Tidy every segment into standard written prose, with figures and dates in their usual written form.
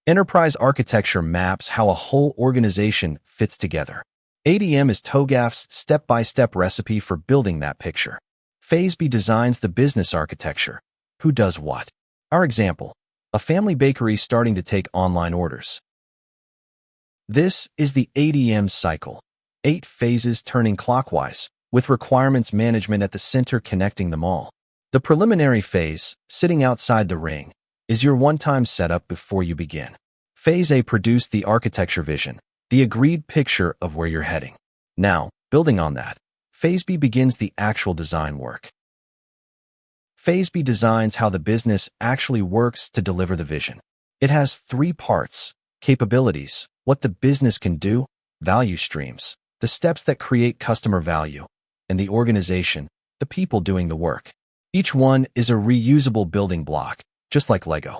Enterprise architecture maps how a whole organization fits together. ADM is TOGAF's step-by-step recipe for building that picture. Phase B designs the business architecture. Who does what? Our example, a family bakery starting to take online orders. This is the ADM cycle. 8 phases turning clockwise, with requirements management at the center connecting them all. The preliminary phase, sitting outside the ring, is your one-time setup before you begin. Phase A produced the architecture vision, the agreed picture of where you're heading. Now, building on that, Phase B begins the actual design work. Phase B designs how the business actually works to deliver the vision. It has 3 parts: capabilities, what the business can do; value streams, the steps that create customer value; and the organization, the people doing the work. Each one is a reusable building block, just like Lego.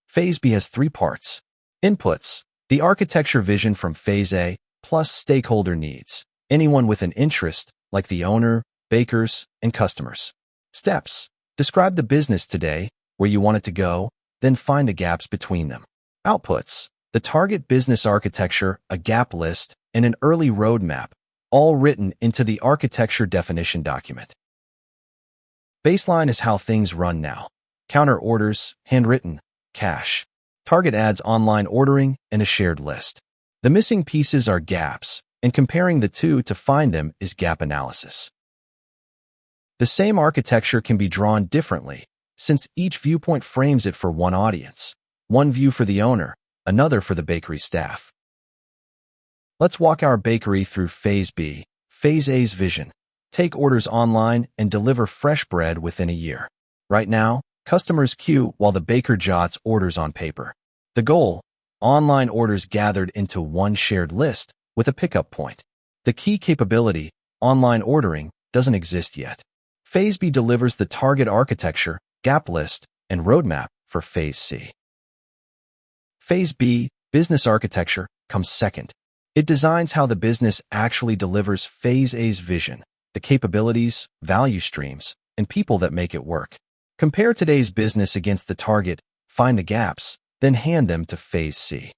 Phase B has 3 parts. Inputs, the architecture vision from Phase A, plus stakeholder needs, anyone with an interest, like the owner, bakers, and customers. Steps, describe the business today, where you want it to go, then find the gaps between them. Outputs, the target business architecture, a gap list, and an early roadmap, all written into the architecture definition document. Baseline is how things run now. Counter orders, handwritten, cash. Target adds online ordering and a shared list. The missing pieces are gaps, and comparing the two to find them is gap analysis. The same architecture can be drawn differently, since each viewpoint frames it for one audience. One view for the owner, another for the bakery staff. Let's walk our bakery through Phase B. Phase A's vision. Take orders online and deliver fresh bread within a year. Right now, customers queue while the baker jots orders on paper. The goal, online orders gathered into one shared list with a pickup point. The key capability, online ordering, doesn't exist yet. Phase B delivers the target architecture, gap list, and roadmap for Phase C. Phase B, business architecture, comes second. It designs how the business actually delivers Phase A's vision, the capabilities, value streams, and people that make it work. Compare today's business against the target, find the gaps, then hand them to Phase C.